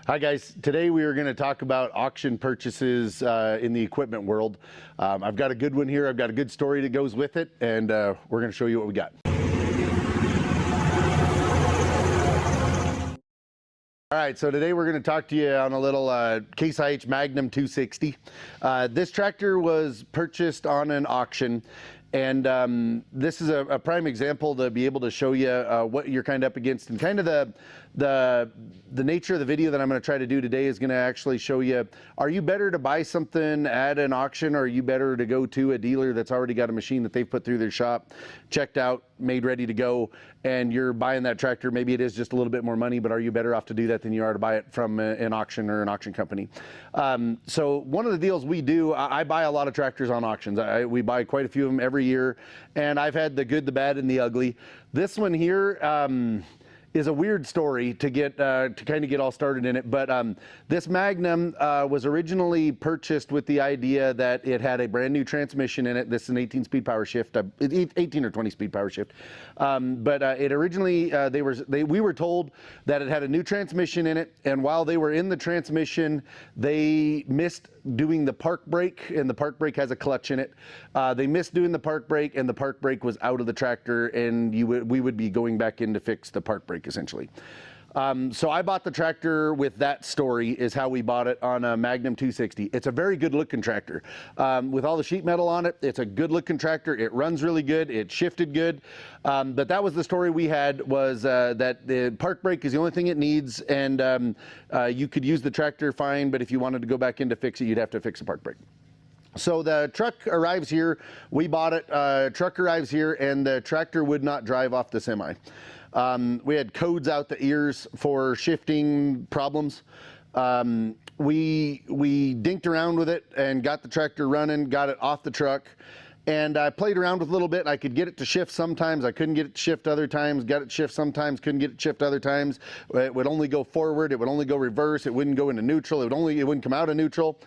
Hi guys, today we are going to talk about auction purchases in the equipment world. I've got a good one here, I've got a good story that goes with it, and we're going to show you what we got. All right, so today we're going to talk to you on a little Case IH Magnum 260. This tractor was purchased on an auction, and this is a prime example to be able to show you what you're kind of up against, and kind of the nature of the video that I'm going to try to do today is going to actually show you, are you better to buy something at an auction, or are you better to go to a dealer that's already got a machine that they've put through their shop, checked out, made ready to go, and you're buying that tractor. Maybe it is just a little bit more money, but are you better off to do that than you are to buy it from an auction or an auction company? So one of the deals we do, I buy a lot of tractors on auctions. We buy quite a few of them every year, and I've had the good, the bad, and the ugly. This one here is a weird story to get to kind of get all started in it, but this Magnum was originally purchased with the idea that it had a brand new transmission in it. This is an 18-speed power shift, 18 or 20-speed power shift, but it originally we were told that it had a new transmission in it, and while they were in the transmission, they missed doing the park brake, and the park brake has a clutch in it. They missed doing the park brake, and the park brake was out of the tractor, and we would be going back in to fix the park brake essentially. So I bought the tractor with that story, is how we bought it, on a Magnum 260. It's a very good looking tractor. With all the sheet metal on it, it's a good looking tractor. It runs really good. It shifted good. But that was the story we had, was that the park brake is the only thing it needs, and you could use the tractor fine, but if you wanted to go back in to fix it, you'd have to fix the park brake. So the truck arrives here, we bought it, truck arrives here, and the tractor would not drive off the semi. We had codes out the ears for shifting problems. We dinked around with it and got the tractor running, got it off the truck, and I played around with it a little bit. I could get it to shift sometimes, I couldn't get it to shift other times, got it to shift sometimes, couldn't get it to shift other times. It would only go forward, it would only go reverse, it wouldn't go into neutral, it wouldn't come out of neutral.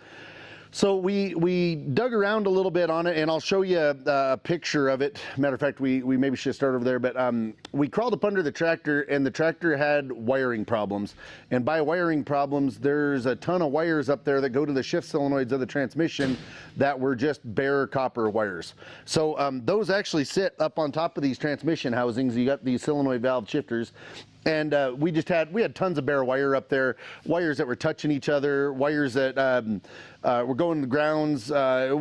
So we dug around a little bit on it, and I'll show you a picture of it. Matter of fact, we maybe should start over there, but we crawled up under the tractor, and the tractor had wiring problems. And by wiring problems, there's a ton of wires up there that go to the shift solenoids of the transmission that were just bare copper wires. So those actually sit up on top of these transmission housings. You got these solenoid valve shifters. And we had tons of bare wire up there, wires that were touching each other, wires that were going to grounds. There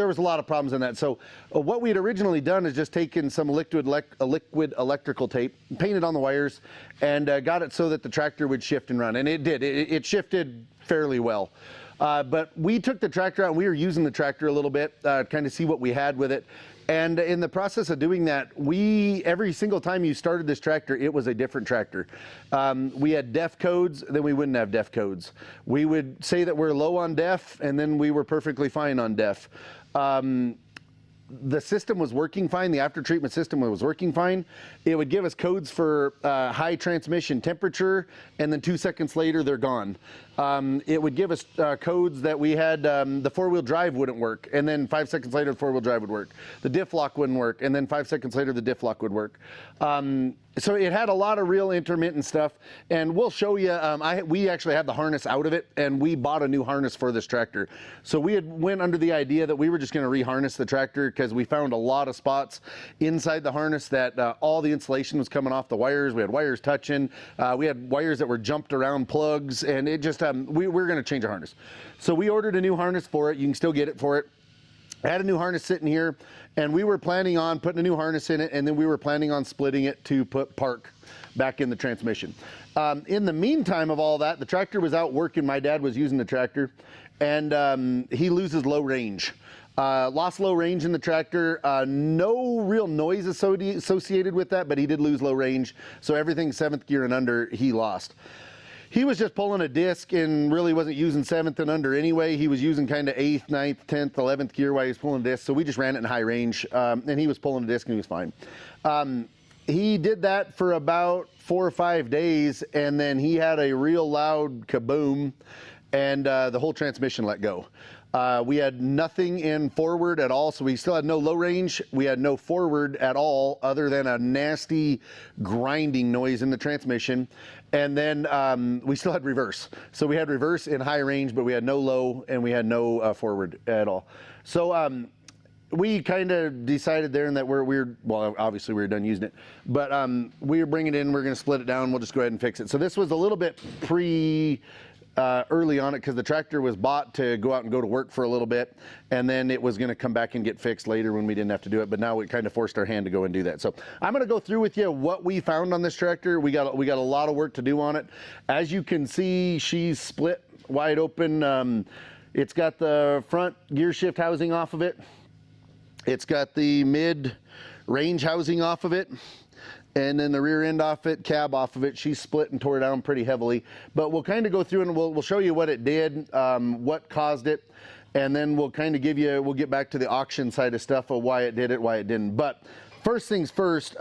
was a lot of problems in that. So what we had originally done is just taken some liquid electrical tape, painted on the wires, and got it so that the tractor would shift and run. And it did. It shifted fairly well. But we took the tractor out, and we were using the tractor a little bit, kind of see what we had with it. And in the process of doing that, every single time you started this tractor, it was a different tractor. We had def codes, then we wouldn't have def codes. We would say that we're low on def, and then we were perfectly fine on def. The system was working fine, the after treatment system was working fine. It would give us codes for high transmission temperature, and then 2 seconds later they're gone. It would give us codes that we had, the four-wheel drive wouldn't work, and then 5 seconds later the four-wheel drive would work. The diff lock wouldn't work, and then 5 seconds later the diff lock would work. So it had a lot of real intermittent stuff, and we'll show you. We actually had the harness out of it, and we bought a new harness for this tractor. So we went under the idea that we were just going to reharness the tractor, because we found a lot of spots inside the harness that all the insulation was coming off the wires. We had wires touching. We had wires that were jumped around plugs, and it just we were going to change the harness. So we ordered a new harness for it. You can still get it for it. I had a new harness sitting here, and we were planning on putting a new harness in it, and then we were planning on splitting it to put park back in the transmission. In the meantime of all that, the tractor was out working. My dad was using the tractor, and he loses low range. Lost low range in the tractor. No real noise associated with that, but he did lose low range. So everything 7th gear and under, he lost. He was just pulling a disc and really wasn't using 7th and under anyway. He was using kind of 8th, 9th, 10th, 11th gear while he was pulling a disc. So we just ran it in high range, and he was pulling a disc and he was fine. He did that for about 4 or 5 days, and then he had a real loud kaboom. and the whole transmission let go. We had nothing in forward at all, so we still had no low range. We had no forward at all other than a nasty grinding noise in the transmission. And then we still had reverse. So we had reverse in high range, but we had no low and we had no forward at all. So we kind of decided there and that well, obviously we were done using it, but we were bringing it in, we're going to split it down, we'll just go ahead and fix it. So this was a little bit early on it because the tractor was bought to go out and go to work for a little bit, and then it was going to come back and get fixed later when we didn't have to do it, but now we kind of forced our hand to go and do that. So I'm going to go through with you what we found on this tractor. We got a lot of work to do on it. As you can see, she's split wide open. It's got the front gear shift housing off of it. It's got the mid range housing off of it, and then the rear end off it, cab off of it. She's split and tore down pretty heavily, but we'll kind of go through and we'll show you what it did, what caused it, and then we'll kind of we'll get back to the auction side of stuff of why it did it, why it didn't. But first things first,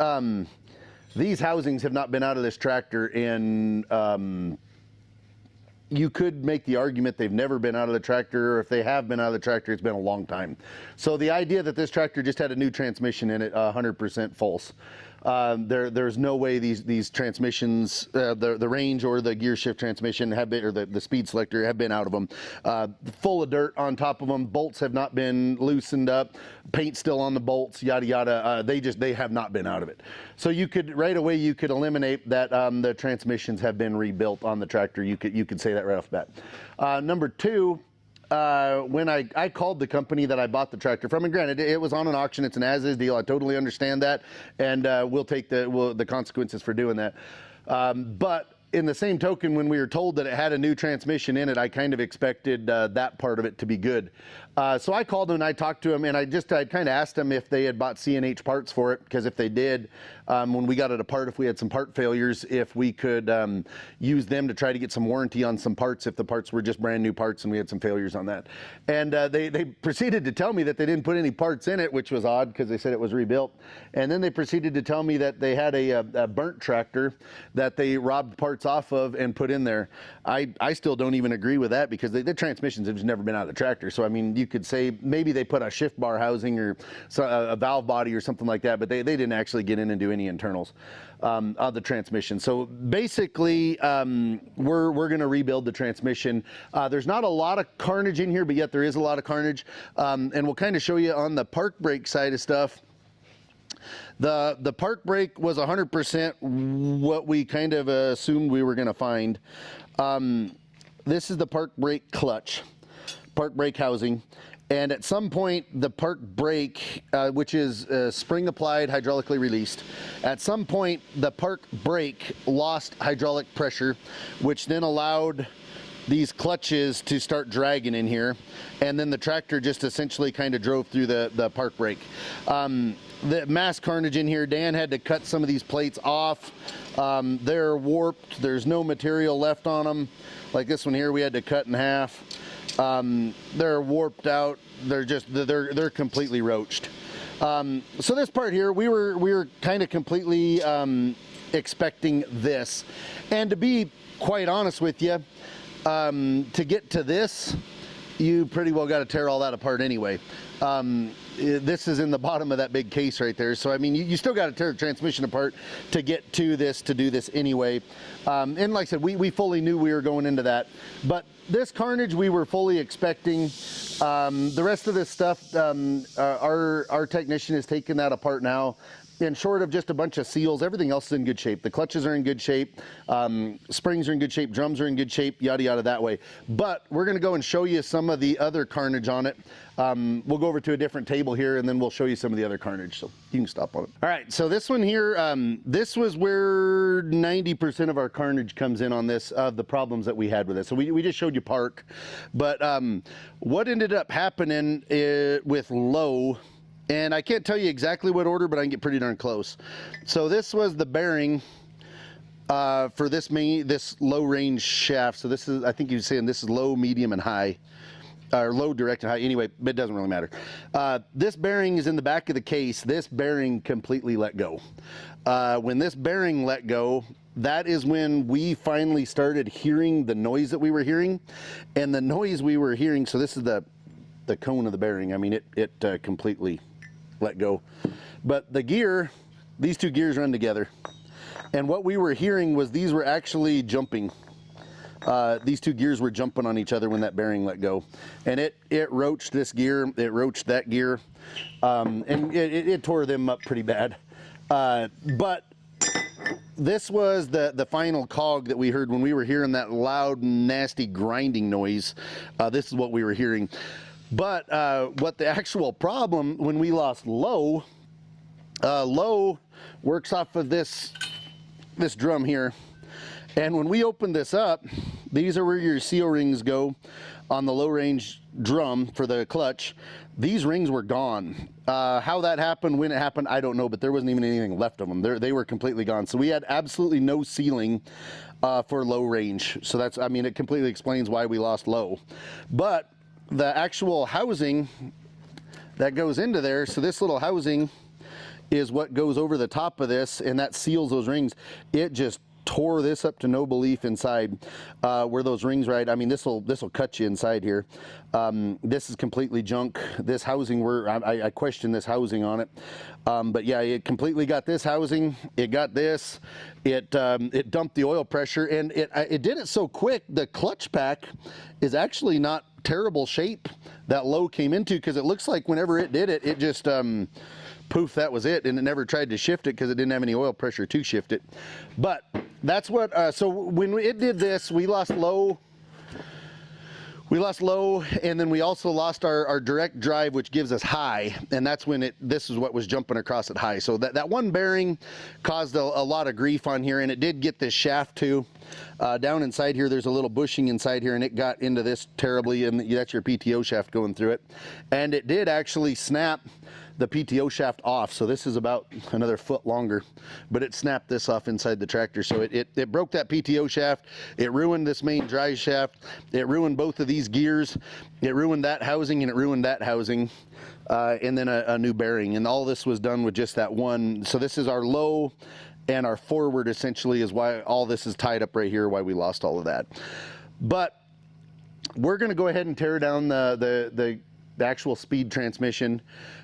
these housings have not been out of this tractor in, you could make the argument they've never been out of the tractor, or if they have been out of the tractor, it's been a long time. So the idea that this tractor just had a new transmission in it, 100% false. There's no way these transmissions, the range or the gear shift transmission have been, or the speed selector have been out of them. Full of dirt on top of them. Bolts have not been loosened up. Paint still on the bolts, yada yada. They have not been out of it. So you could right away eliminate that the transmissions have been rebuilt on the tractor. You could say that right off the bat. Number two. When I called the company that I bought the tractor from, and granted, it was on an auction, it's an as-is deal, I totally understand that, and we'll take the consequences for doing that. But in the same token, when we were told that it had a new transmission in it, I kind of expected that part of it to be good. So I called them and I talked to them, and I kind of asked them if they had bought CNH parts for it, because if they did, when we got it apart, if we had some part failures, if we could use them to try to get some warranty on some parts if the parts were just brand new parts and we had some failures on that. And they proceeded to tell me that they didn't put any parts in it, which was odd because they said it was rebuilt. And then they proceeded to tell me that they had a burnt tractor that they robbed parts off of and put in there. I still don't even agree with that, because the transmissions have just never been out of the tractor. So I mean, you could say maybe they put a shift bar housing or a valve body or something like that, but they didn't actually get in and do any internals of the transmission. So basically, we're going to rebuild the transmission. There's not a lot of carnage in here, but yet there is a lot of carnage, and we'll kind of show you on the park brake side of stuff. The park brake was 100% what we kind of assumed we were going to find. This is the park brake clutch, park brake housing. And at some point, the park brake, which is spring applied, hydraulically released, at some point, the park brake lost hydraulic pressure, which then allowed these clutches to start dragging in here. And then the tractor just essentially kind of drove through the park brake. The mass carnage in here, Dan had to cut some of these plates off. They're warped. There's no material left on them. Like this one here, we had to cut in half. They're warped out. They're completely roached. So this part here, we were kind of completely expecting this. And to be quite honest with you, to get to this, you pretty well got to tear all that apart anyway. This is in the bottom of that big case right there. So, I mean, you still got to tear the transmission apart to get to this, to do this anyway. And like I said, we fully knew we were going into that. But this carnage we were fully expecting. The rest of this stuff, our technician is taking that apart now. And short of just a bunch of seals, everything else is in good shape. The clutches are in good shape, springs are in good shape, drums are in good shape, yada yada that way. But we're going to go and show you some of the other carnage on it. We'll go over to a different table here, and then we'll show you some of the other carnage, so you can stop on it. All right, so this one here, this was where 90% of our carnage comes in on this, the problems that we had with it. So we just showed you park, but what ended up happening with low, and I can't tell you exactly what order, but I can get pretty darn close. So this was the bearing for this low range shaft. So this is, I think you're saying this is low, medium, and high, or low, direct, and high. Anyway, it doesn't really matter. This bearing is in the back of the case. This bearing completely let go. When this bearing let go, that is when we finally started hearing the noise that we were hearing. And the noise we were hearing, so this is the cone of the bearing. I mean, it completely let go. But the gear, these two gears run together. And what we were hearing was these were actually jumping. These two gears were jumping on each other when that bearing let go. And it roached this gear, it roached that gear, and it tore them up pretty bad. But this was the final cog that we heard when we were hearing that loud, nasty grinding noise. This is what we were hearing. But what the actual problem when we lost low, low works off of this drum here. And when we opened this up, these are where your seal rings go on the low range drum for the clutch. These rings were gone. How that happened, when it happened, I don't know, but there wasn't even anything left of them. They were completely gone. So we had absolutely no sealing for low range. So that's, I mean, it completely explains why we lost low. But the actual housing that goes into there, so this little housing is what goes over the top of this, and that seals those rings. It just tore this up to no belief inside where those rings ride. I mean, this will cut you inside here. This is completely junk. This housing, I question this housing on it. But yeah, it completely got this housing. It got this. It dumped the oil pressure, and it did it so quick. The clutch pack is actually not terrible shape that low came into, because it looks like whenever it did it, it just poof, that was it, and it never tried to shift it because it didn't have any oil pressure to shift it. But that's what, so when it did this, we lost low, and then we also lost our direct drive, which gives us high, and that's when this is what was jumping across at high. So that one bearing caused a lot of grief on here, and it did get this shaft too. Down inside here, there's a little bushing inside here, and it got into this terribly, and that's your PTO shaft going through it. And it did actually snap the PTO shaft off, so this is about another foot longer, but it snapped this off inside the tractor. So it broke that PTO shaft, it ruined this main drive shaft, it ruined both of these gears, it ruined that housing, and it ruined that housing, and then a new bearing. And all this was done with just that one. So this is our low, and our forward essentially is why all this is tied up right here, why we lost all of that. But we're going to go ahead and tear down the actual speed transmission.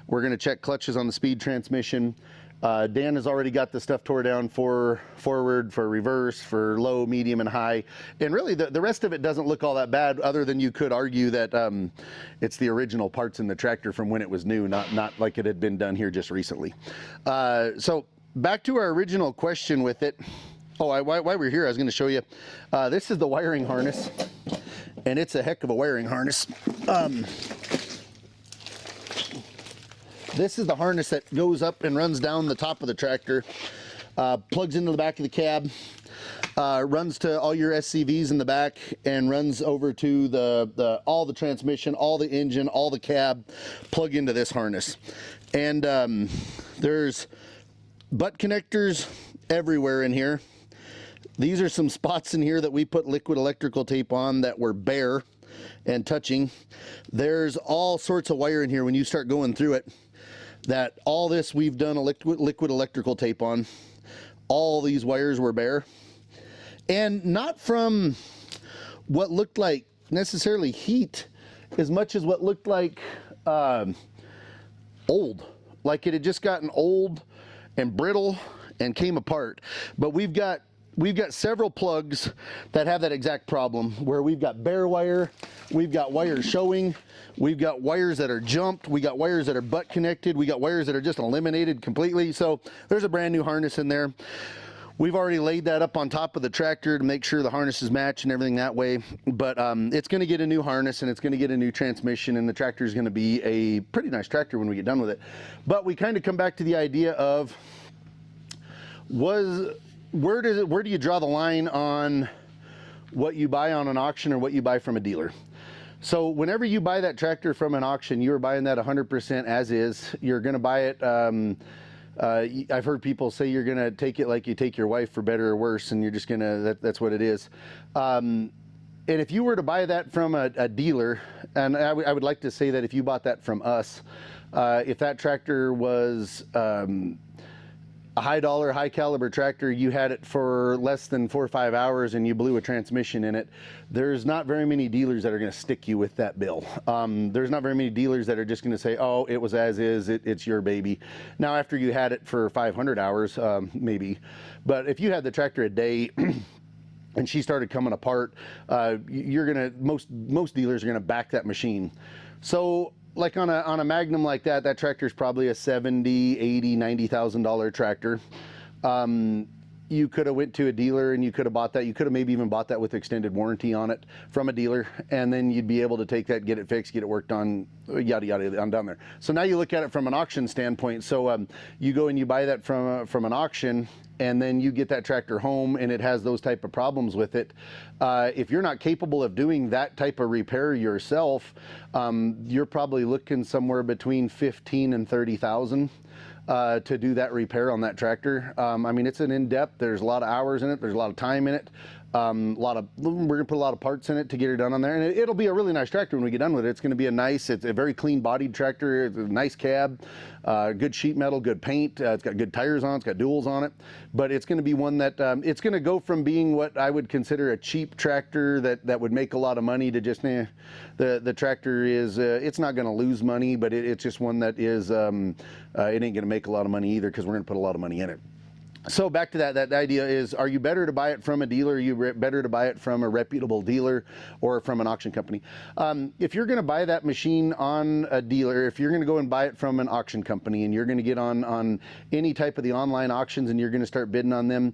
We're going to check clutches on the speed transmission. Dan has already got the stuff tore down for forward, for reverse, for low, medium, and high. And really, the rest of it doesn't look all that bad, other than you could argue that it's the original parts in the tractor from when it was new, not like it had been done here just recently. So back to our original question with it. Oh, while we're here, I was going to show you. This is the wiring harness, and it's a heck of a wiring harness. This is the harness that goes up and runs down the top of the tractor, plugs into the back of the cab, runs to all your SCVs in the back, and runs over to all the transmission, all the engine, all the cab, plug into this harness. And there's butt connectors everywhere in here. These are some spots in here that we put liquid electrical tape on that were bare and touching. There's all sorts of wire in here when you start going through it. That all this we've done a liquid electrical tape on. All these wires were bare, and not from what looked like necessarily heat as much as what looked like old, like it had just gotten old and brittle and came apart. But we've got several plugs that have that exact problem, where we've got bare wire, we've got wires showing, we've got wires that are jumped, we got wires that are butt connected, we got wires that are just eliminated completely. So there's a brand new harness in there. We've already laid that up on top of the tractor to make sure the harnesses match and everything that way. But it's going to get a new harness, and it's going to get a new transmission, and the tractor is going to be a pretty nice tractor when we get done with it. But we kind of come back to the idea of, where do you draw the line on what you buy on an auction or what you buy from a dealer? So whenever you buy that tractor from an auction, you're buying that 100% as is. You're going to buy it. I've heard people say you're going to take it like you take your wife, for better or worse, and you're just going to, that's what it is. And if you were to buy that from a dealer, and I would like to say that if you bought that from us, if that tractor was, a high dollar, high caliber tractor, you had it for less than 4 or 5 hours and you blew a transmission in it, there's not very many dealers that are going to stick you with that bill. There's not very many dealers that are just going to say, oh, it was as is, it's your baby. Now, after you had it for 500 hours, maybe. But if you had the tractor a day, and she started coming apart, most dealers are gonna back that machine. So like on a Magnum like that, that tractor is probably a $70,000, $80,000, $90,000 tractor. You could have went to a dealer and you could have bought that. You could have maybe even bought that with extended warranty on it from a dealer, and then you'd be able to take that, get it fixed, get it worked on, yada yada, on down there. So now you look at it from an auction standpoint. So you go and you buy that from an auction, and then you get that tractor home and it has those type of problems with it. If you're not capable of doing that type of repair yourself, you're probably looking somewhere between 15 and 30,000 to do that repair on that tractor. I mean, it's an in-depth, there's a lot of hours in it, there's a lot of time in it. We're gonna put a lot of parts in it to get it done on there, and it'll be a really nice tractor when we get done with it. It's gonna be it's a very clean bodied tractor. It's a nice cab, good sheet metal, good paint. It's got good tires on it, it's got duals on it, but it's gonna be one that it's gonna go from being what I would consider a cheap tractor that would make a lot of money to just the tractor is it's not gonna lose money, but it's just one that is it ain't gonna make a lot of money either, because we're gonna put a lot of money in it. So back to that idea is, are you better to buy it from a dealer? Are you better to buy it from a reputable dealer or from an auction company? If you're going to buy that machine on a dealer, if you're going to go and buy it from an auction company and you're going to get on any type of the online auctions and you're going to start bidding on them,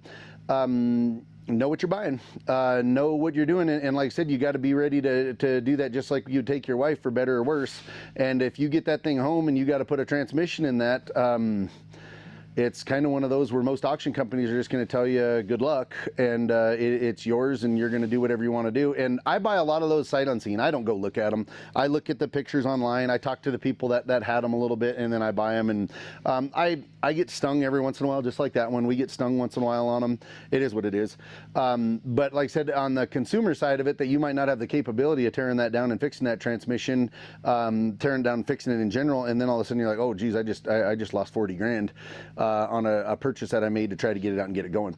know what you're buying, know what you're doing, and like I said, you got to be ready to do that, just like you take your wife, for better or worse. And if you get that thing home and you got to put a transmission in that, it's kind of one of those where most auction companies are just going to tell you good luck, and it's yours, and you're going to do whatever you want to do. And I buy a lot of those sight unseen. I don't go look at them. I look at the pictures online. I talk to the people that had them a little bit, and then I buy them. And I get stung every once in a while, just like that one. We get stung once in a while on them. It is what it is. But like I said, on the consumer side of it, that you might not have the capability of tearing that down and fixing that transmission, tearing down and fixing it in general, and then all of a sudden you're like, oh geez, I just lost 40 grand. On a purchase that I made to try to get it out and get it going.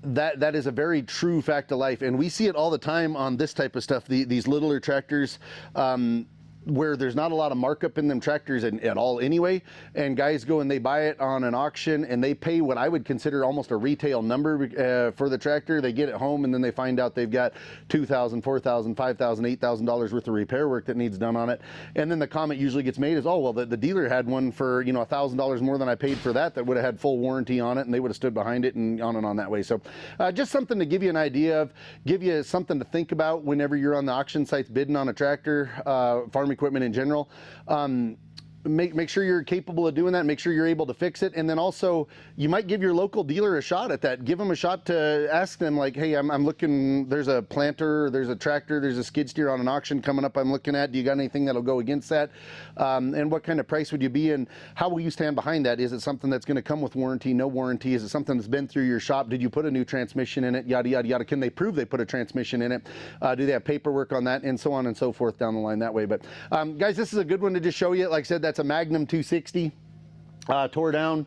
That is a very true fact of life, and we see it all the time on this type of stuff. These littler tractors, where there's not a lot of markup in them tractors at all anyway, and guys go and they buy it on an auction and they pay what I would consider almost a retail number for the tractor. They get it home and then they find out they've got $2,000, $4,000, $5,000, $8,000 worth of repair work that needs done on it. And then the comment usually gets made is, oh well, the dealer had one for $1,000 more than I paid for that would have had full warranty on it, and they would have stood behind it, and on that way. So just something to give you an idea of, give you something to think about whenever you're on the auction sites bidding on a tractor, farm equipment in general. Make sure you're capable of doing that. Make sure you're able to fix it. And then also, you might give your local dealer a shot at that. Give them a shot to ask them, like, hey, I'm looking, there's a planter, there's a tractor, there's a skid steer on an auction coming up I'm looking at. Do you got anything that'll go against that? And what kind of price would you be, and how will you stand behind that? Is it something that's going to come with warranty, no warranty? Is it something that's been through your shop? Did you put a new transmission in it? Yada, yada, yada. Can they prove they put a transmission in it? Do they have paperwork on that? And so on and so forth down the line that way. But guys, this is a good one to just show you. Like I said, that's a Magnum 260. Tore down,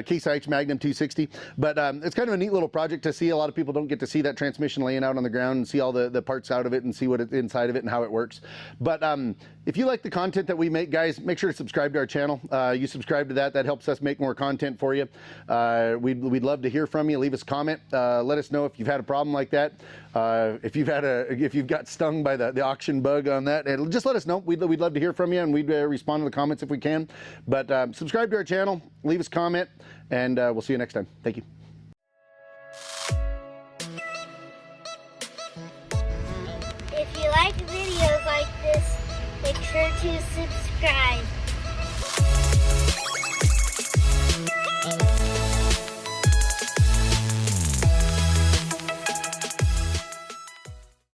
Case IH Magnum 260, but it's kind of a neat little project to see. A lot of people don't get to see that transmission laying out on the ground and see all the parts out of it and see what it's inside of it and how it works. But if you like the content that we make, guys, make sure to subscribe to our channel. You subscribe to that helps us make more content for you. We'd love to hear from you. Leave us a comment. Let us know if you've had a problem like that. If you've got stung by the auction bug on that, and just let us know. We'd love to hear from you, and we'd respond to the comments if we can. But subscribe to our channel, leave us a comment, and we'll see you next time. Thank you. If you like videos like this, make sure to subscribe.